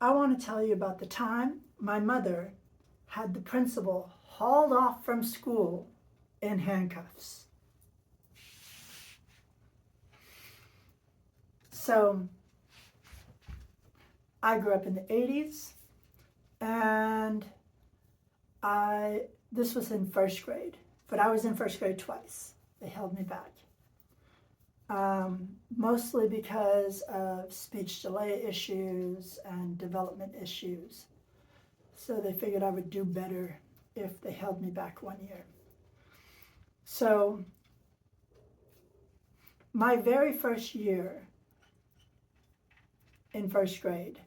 I want to tell you about the time my mother had the principal hauled off from school in handcuffs. So I grew up in the 80s, and I this was in first grade, but I was in first grade twice. They held me back. Mostly because of speech delay issues and development issues. So they figured I would do better if they held me back 1 year. So my very first year in first grade,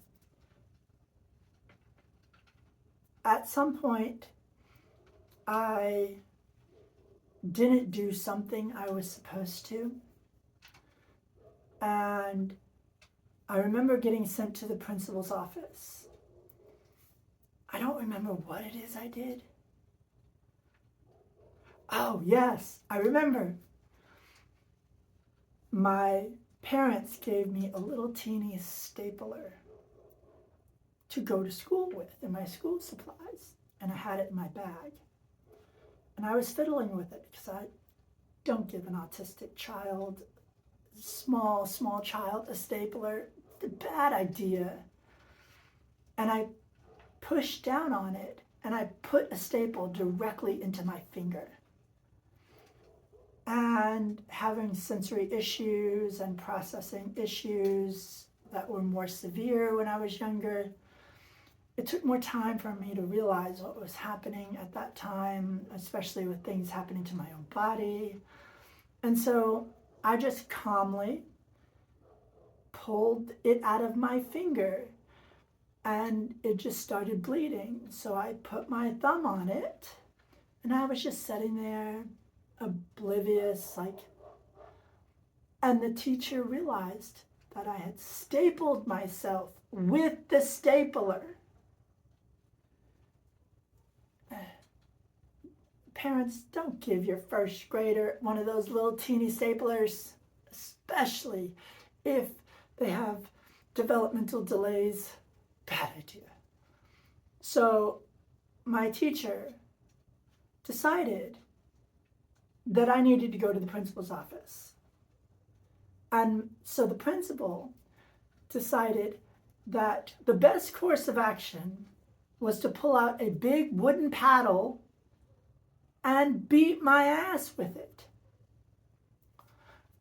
at some point, I didn't do something I was supposed to. And I remember getting sent to the principal's office. I don't remember what it is I did. Oh, yes, I remember. My parents gave me a little teeny stapler to go to school with in my school supplies, and I had it in my bag. And I was fiddling with it because I don't give an autistic child, small child, a stapler. It's a bad idea. And I pushed down on it, and I put a staple directly into my finger. And having sensory issues and processing issues that were more severe when I was younger, it took more time for me to realize what was happening at that time, especially with things happening to my own body. And so I just calmly pulled it out of my finger, and it just started bleeding. So I put my thumb on it, and I was just sitting there oblivious, and the teacher realized that I had stapled myself with the stapler. Parents, don't give your first grader one of those little teeny staplers, especially if they have developmental delays. Bad idea. So my teacher decided that I needed to go to the principal's office. And so the principal decided that the best course of action was to pull out a big wooden paddle and beat my ass with it.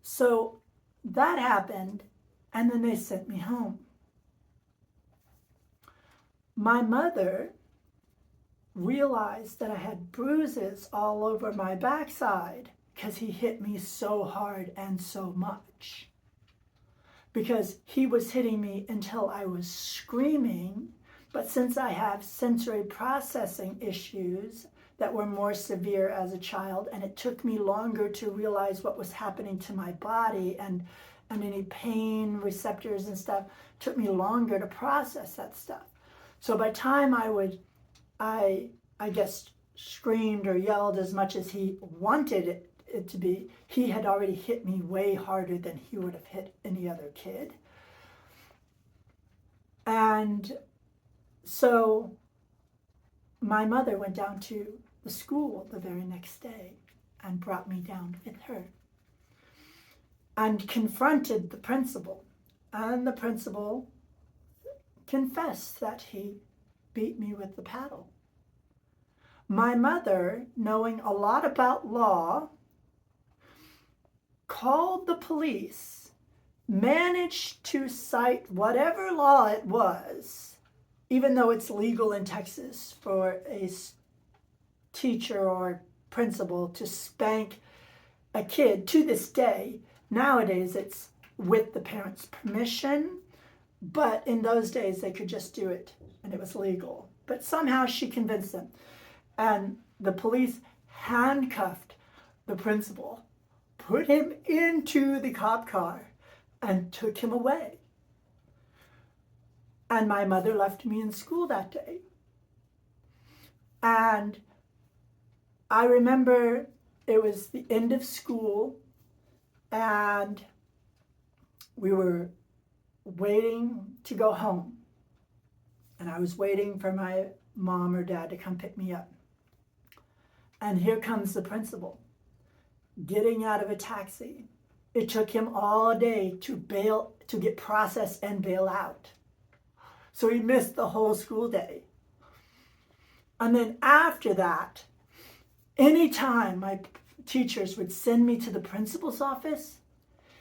So that happened, and then they sent me home. My mother realized that I had bruises all over my backside because he hit me so hard and so much. Because he was hitting me until I was screaming, but since I have sensory processing issues that were more severe as a child, and it took me longer to realize what was happening to my body and any pain receptors and stuff, took me longer to process that stuff. So by the time I guess, screamed or yelled as much as he wanted it to be, he had already hit me way harder than he would have hit any other kid. And so my mother went down to the school the very next day and brought me down with her and confronted the principal. And the principal confessed that he beat me with the paddle. My mother, knowing a lot about law, called the police, managed to cite whatever law it was, even though it's legal in Texas for a teacher or principal to spank a kid to this day. Nowadays, it's with the parent's permission, but in those days, they could just do it, and it was legal. But somehow she convinced them. And the police handcuffed the principal, put him into the cop car, and took him away. And my mother left me in school that day. And I remember it was the end of school, and we were waiting to go home. and I was waiting for my mom or dad to come pick me up. And here comes the principal getting out of a taxi. It took him all day to get processed and bail out. So he missed the whole school day. And then after that, anytime my teachers would send me to the principal's office,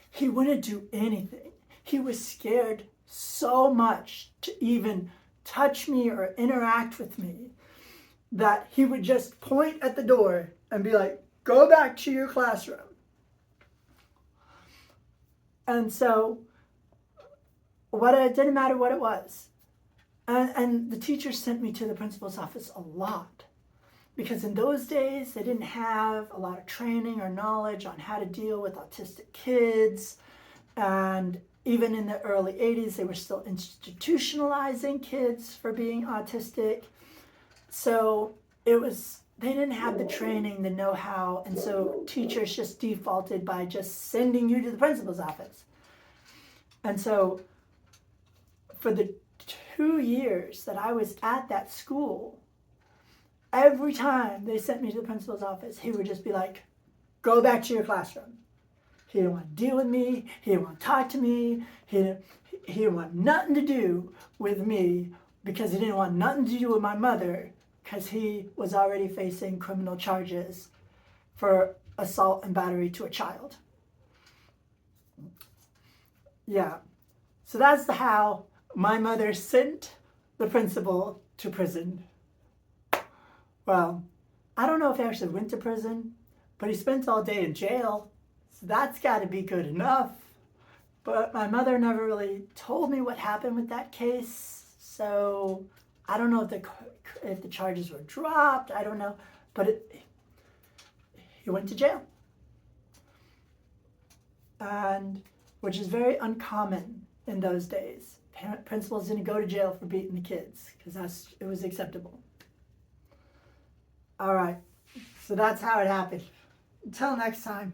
he wouldn't do anything. He was scared so much to even touch me or interact with me that he would just point at the door and be like, "Go back to your classroom." And so it didn't matter what it was. And the teachers sent me to the principal's office a lot, because in those days they didn't have a lot of training or knowledge on how to deal with autistic kids. And even in the early 80s, they were still institutionalizing kids for being autistic. So they didn't have the training, the know-how, and so teachers just defaulted by just sending you to the principal's office. And so for the 2 years that I was at that school, every time they sent me to the principal's office, he would just be like, "Go back to your classroom." He didn't want to deal with me. He didn't want to talk to me. He didn't want nothing to do with me, because he didn't want nothing to do with my mother, because he was already facing criminal charges for assault and battery to a child. Yeah. So that's how my mother sent the principal to prison. Well, I don't know if he actually went to prison, but he spent all day in jail. So that's got to be good enough. But my mother never really told me what happened with that case. So I don't know if the charges were dropped. I don't know. But he went to jail. And which is very uncommon in those days. Principals didn't go to jail for beating the kids, because it was acceptable. All right. So that's how it happened. Until next time.